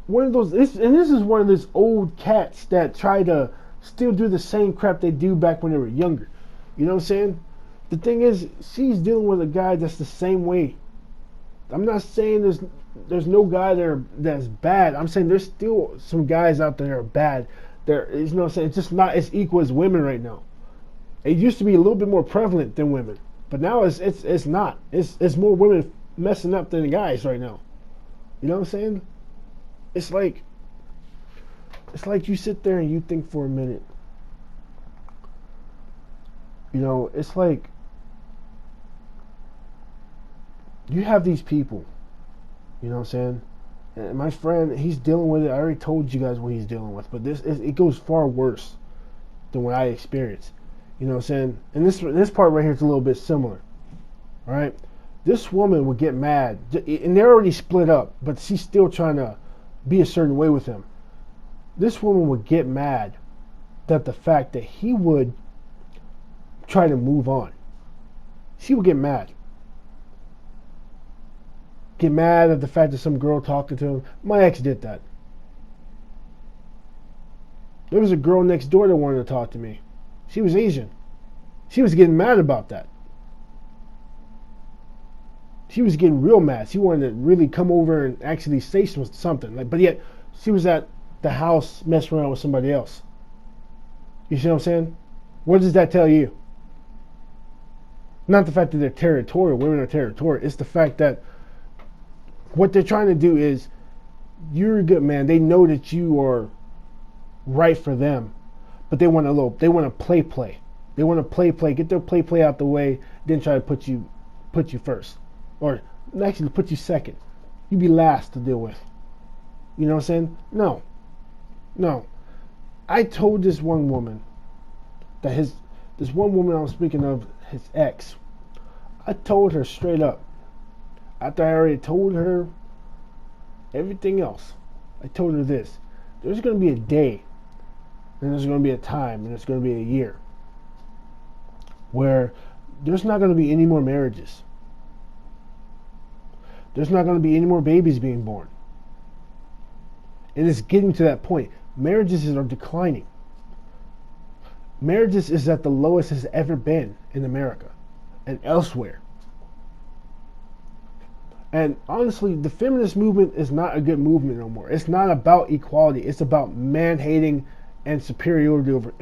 One of those, this is one of those old cats that try to still do the same crap they do back when they were younger. You know what I'm saying? The thing is, she's dealing with a guy that's the same way. I'm not saying there's no guy there that's bad. I'm saying there's still some guys out there that are bad. There, you know what I'm saying? It's just not as equal as women right now. It used to be a little bit more prevalent than women, but now it's not. It's more women messing up than guys right now. You know what I'm saying? It's like you sit there and you think for a minute. You know, it's like you have these people. You know what I'm saying? And my friend, he's dealing with it. I already told you guys what he's dealing with, but it goes far worse than what I experienced. You know what I'm saying? And this part right here is a little bit similar. All right? This woman would get mad, and they're already split up, but she's still trying to be a certain way with him. This woman would get mad that the fact that he would try to move on. She would get mad. Get mad at the fact that some girl talking to him. My ex did that. There was a girl next door that wanted to talk to me. She was Asian. She was getting mad about that. She was getting real mad. She wanted to really come over and actually say something. But yet, she was at the house messing around with somebody else. You see what I'm saying? What does that tell you? Not the fact that they're territorial. Women are territorial. It's the fact that what they're trying to do is, you're a good man. They know that you are right for them, but they want to play. They want to play. Get their play out the way, then try to put you first, or actually put you second. You be last to deal with. You know what I'm saying? No. I told this one woman that this one woman I was speaking of, his ex. I told her straight up. After I already told her everything else, I told her this. There's going to be a day, and there's going to be a time, and there's going to be a year where there's not going to be any more marriages. There's not going to be any more babies being born. And it's getting to that point. Marriages are declining. Marriages is at the lowest it's ever been in America and elsewhere. And honestly, the feminist movement is not a good movement no more. It's not about equality. It's about man hating and superiority over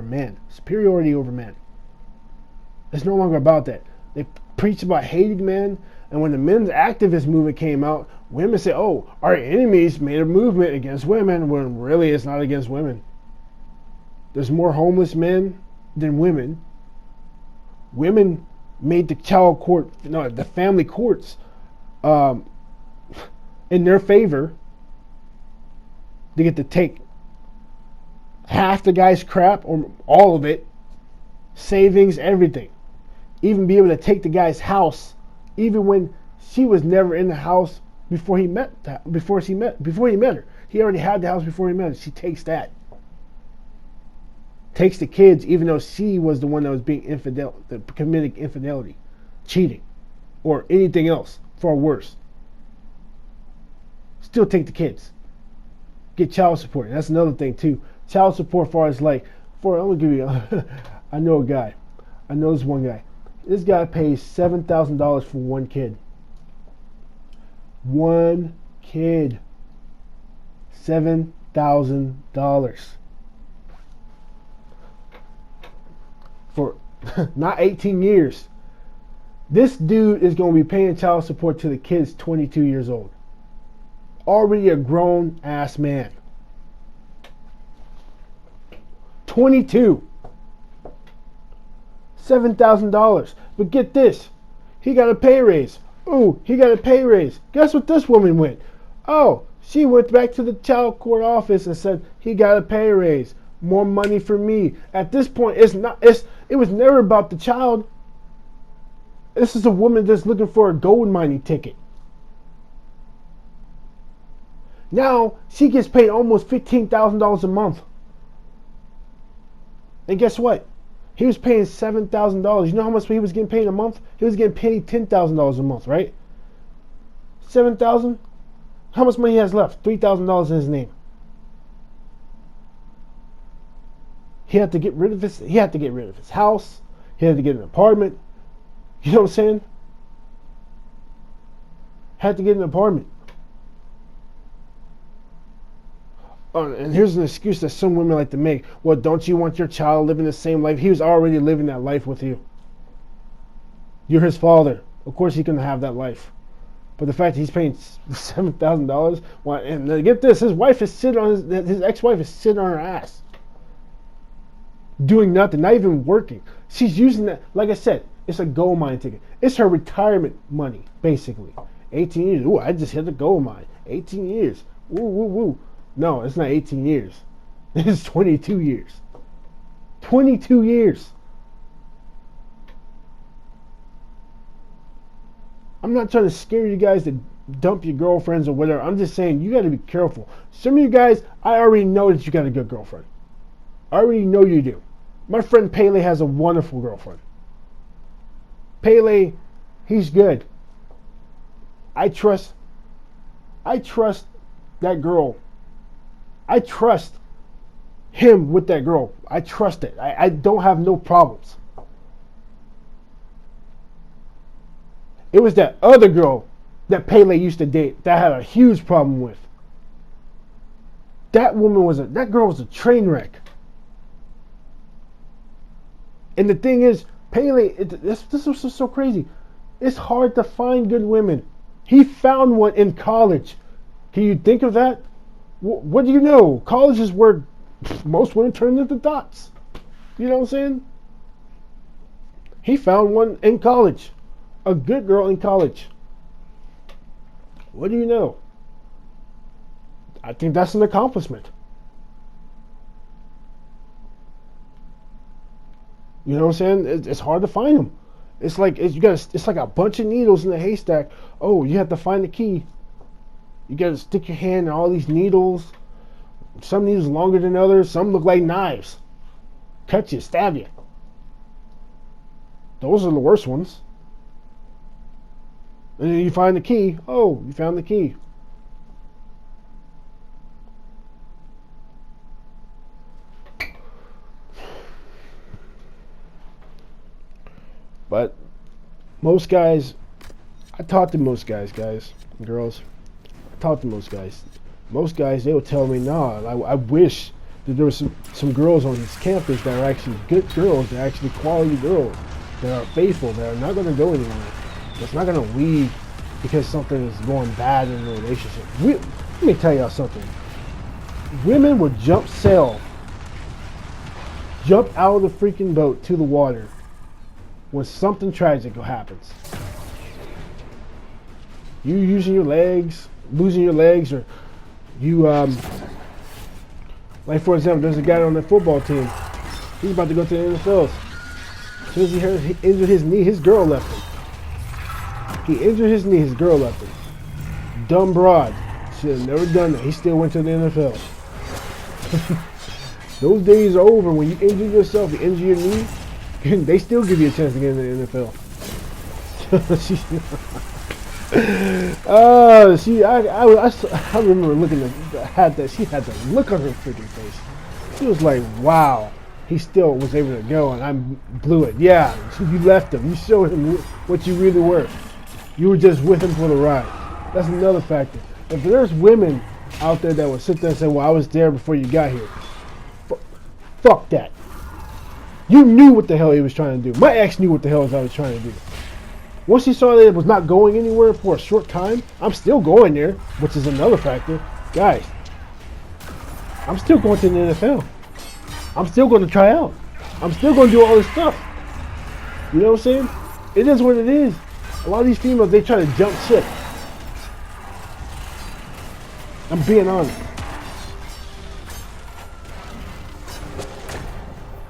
man. Superiority over man. It's no longer about that. They preach about hating men, and when the men's activist movement came out, women say, "Oh, our enemies made a movement against women," when really it's not against women. There's more homeless men than women. Women made the the family courts in their favor. They get to take half the guy's crap or all of it, savings, everything. Even be able to take the guy's house, even when she was never in the house before he met her. He already had the house before he met her. She takes that. Takes the kids, even though she was the one that was being committing infidelity, cheating, or anything else far worse. Still take the kids. Get child support. And that's another thing too. Child support, I'm gonna give you. I know a guy. I know this one guy. This guy pays $7,000 for one kid. One kid. $7,000. For not 18 years. This dude is going to be paying child support to the kid's 22 years old. Already a grown ass man. 22. $7,000. But get this. He got a pay raise. Ooh, he got a pay raise. Guess what this woman went? Oh, she went back to the child court office and said he got a pay raise. More money for me. At this point, it was never about the child. This is a woman that's looking for a gold mining ticket. Now she gets paid almost $15,000 a month. And guess what? He was paying $7,000. You know how much he was getting paid a month? He was getting paid $10,000 a month, right? $7,000. How much money he has left? $3,000 in his name. He had to get rid of his house. He had to get an apartment. You know what I'm saying? Had to get an apartment. Oh, and here's an excuse that some women like to make. Well, don't you want your child living the same life? He was already living that life with you. You're his father. Of course he can have that life. But the fact that he's paying $7,000, and get this, his wife is sitting on his ex-wife is sitting on her ass, doing nothing, not even working. She's using that, like I said, it's a gold mine ticket. It's her retirement money, basically. 18 years. Ooh, I just hit the gold mine. 18 years. Woo, woo, woo. No, it's not 18 years. It's 22 years. 22 years. I'm not trying to scare you guys to dump your girlfriends or whatever. I'm just saying you got to be careful. Some of you guys, I already know that you got a good girlfriend. I already know you do. My friend Pele has a wonderful girlfriend. Pele, he's good. I trust that girl. I trust him with that girl. I trust it. I don't have no problems. It was that other girl that Pele used to date that I had a huge problem with. That girl was a train wreck. And the thing is, Pele, this was so crazy. It's hard to find good women. He found one in college. Can you think of that? What do you know? College is where most women turn into dots. You know what I'm saying? He found one in college. A good girl in college. What do you know? I think that's an accomplishment. You know what I'm saying? It's hard to find them. It's like it's like a bunch of needles in a haystack. Oh, you have to find the key. You got to stick your hand in all these needles. Some needles longer than others. Some look like knives. Cut you, stab you. Those are the worst ones. And then you find the key. Oh, you found the key. But most guys, I talk to most guys and girls. I talk to most guys. Most guys, they will tell me, nah, I wish that there was some girls on this campus that are actually good girls, that are actually quality girls, that are faithful, that are not going to go anywhere. It's not going to leave because something is going bad in the relationship. Let me tell y'all something. Women will jump out of the freaking boat to the water when something tragic happens. You losing your legs, or you, like for example, there's a guy on the football team. He's about to go to the NFL. As soon as he injured his knee, his girl left him. He injured his knee, his girl left him. Dumb broad. Should have never done that. He still went to the NFL. Those days are over. When you injure yourself, you injure your knee, they still give you a chance to get in the NFL. I remember looking at that. She had the look on her freaking face. She was like, wow. He still was able to go, and I blew it. Yeah, you left him. You showed him what you really were. You were just with him for the ride. That's another factor. If there's women out there that would sit there and say, well, I was there before you got here. Fuck that. You knew what the hell he was trying to do. My ex knew what the hell I was trying to do. Once he saw that it was not going anywhere for a short time, I'm still going there, which is another factor. Guys, I'm still going to the NFL. I'm still going to try out. I'm still going to do all this stuff. You know what I'm saying? It is what it is. A lot of these females, they try to jump ship. I'm being honest.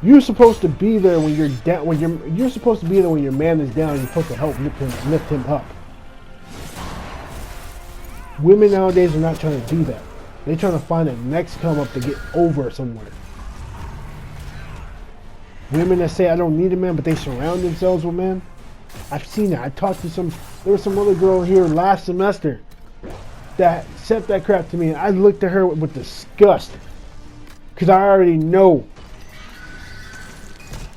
You're supposed to be there when you're down. You're supposed to be there when your man is down. You're supposed to help lift him up. Women nowadays are not trying to do that. They're trying to find the next come up to get over somewhere. Women that say I don't need a man, but they surround themselves with men. I've seen that. I talked to there was some other girl here last semester that said that crap to me, and I looked at her with disgust because I already know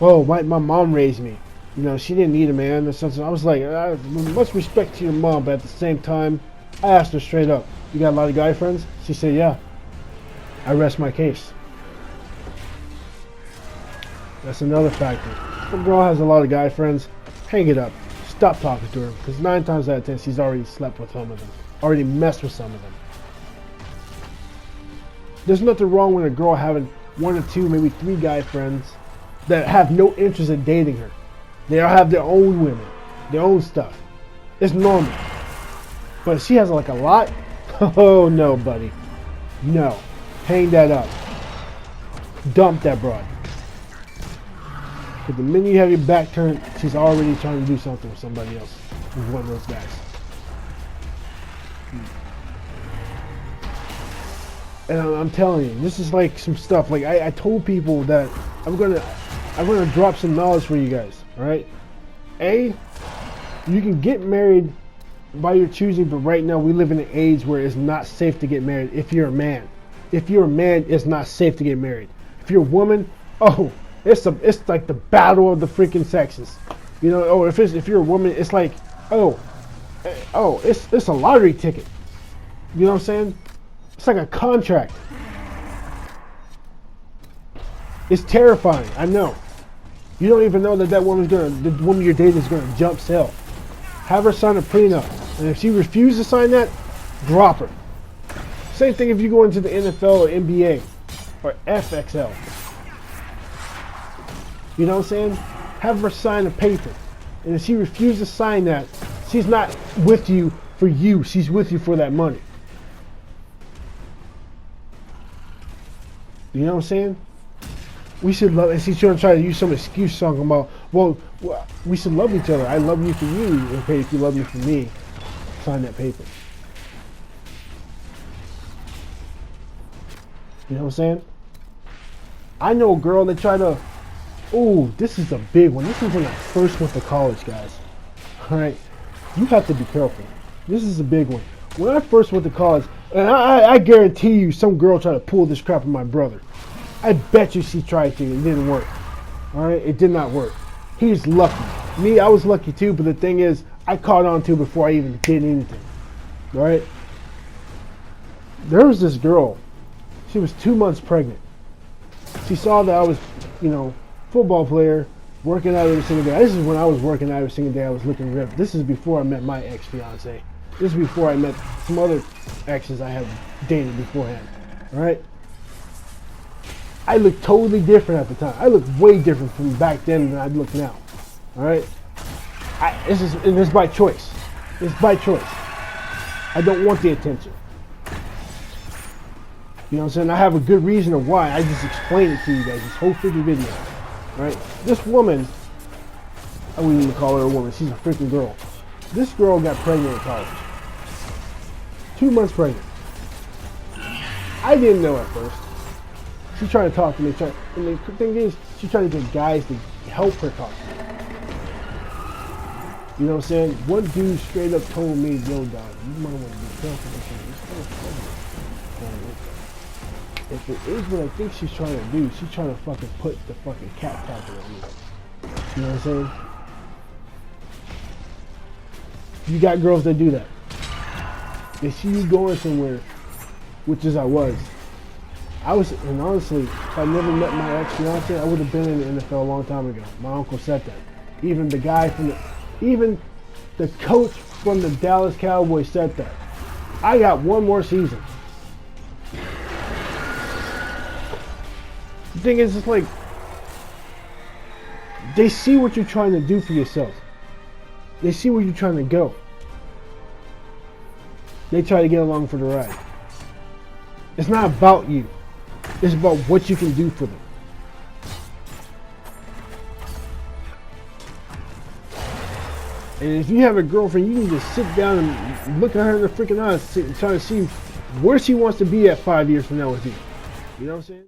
Oh, my mom raised me. You know, she didn't need a man. I was like, much respect to your mom, but at the same time, I asked her straight up, you got a lot of guy friends? She said, yeah. I rest my case. That's another factor. If a girl has a lot of guy friends, hang it up. Stop talking to her, because 9 times out of 10, she's already slept with some of them. Already messed with some of them. There's nothing wrong with a girl having 1 or 2, maybe 3 guy friends that have no interest in dating her. They all have their own women, their own stuff. It's normal. But if she has like a lot, oh no, buddy. No. Hang that up. Dump that broad. Because the minute you have your back turned, she's already trying to do something with somebody else. With one of those guys. And I'm telling you, this is like some stuff. Like I told people that I'm gonna drop some knowledge for you guys. All right. You can get married by your choosing, but right now we live in an age where it's not safe to get married. If you're a man, it's not safe to get married. If you're a woman, oh, it's like the battle of the freaking sexes. You know, or if you're a woman, it's like, it's a lottery ticket. You know what I'm saying? It's like a contract. It's terrifying. I know. You don't even know that the woman you're dating is gonna jump sail. Have her sign a prenup, and if she refuses to sign that, drop her. Same thing if you go into the NFL or NBA or FXL. You know what I'm saying? Have her sign a paper, and if she refuses to sign that, she's not with you for you. She's with you for that money. You know what I'm saying? We should love, and she's trying to use some excuse talking about, well, we should love each other. I love you for you. Okay, if you love me for me, sign that paper. You know what I'm saying? I know a girl that tried to, this is a big one. This is when I first went to college, guys. All right, you have to be careful. This is a big one. When I first went to college, and I guarantee you some girl tried to pull this crap on my brother. I bet you she tried to. It didn't work. All right? It did not work. He's lucky. Me, I was lucky too, but the thing is, I caught on to it before I even did anything. All right? There was this girl. She was 2 months pregnant. She saw that I was, football player, working out every single day. This is when I was working out every single day. I was looking ripped. This is before I met my ex-fiance. This is before I met some other exes I have dated beforehand. All right? I looked totally different at the time. I looked way different from back then than I look now. All right? It's by choice. It's by choice. I don't want the attention. You know what I'm saying? I have a good reason of why. I just explained it to you guys, this whole freaking video. All right? This woman, I wouldn't even call her a woman. She's a freaking girl. This girl got pregnant in college. 2 months pregnant. I didn't know at first. She tried to talk to me. And the thing is, she's trying to get guys to help her talk to me. You know what I'm saying? One dude straight up told me, yo, dog, you might want to be careful with this. If it is what I think she's trying to do, she's trying to fucking put the fucking cat tackle on me. You know what I'm saying? You got girls that do that. They see you going somewhere, which is I was, and honestly, if I never met my ex-fiance, I would have been in the NFL a long time ago. My uncle said that. Even the coach from the Dallas Cowboys said that. I got one more season. The thing is, it's like, they see what you're trying to do for yourself. They see where you're trying to go. They try to get along for the ride. It's not about you. It's about what you can do for them. And if you have a girlfriend, you need to sit down and look at her in the freaking eyes and try to see where she wants to be at 5 years from now with you. You know what I'm saying?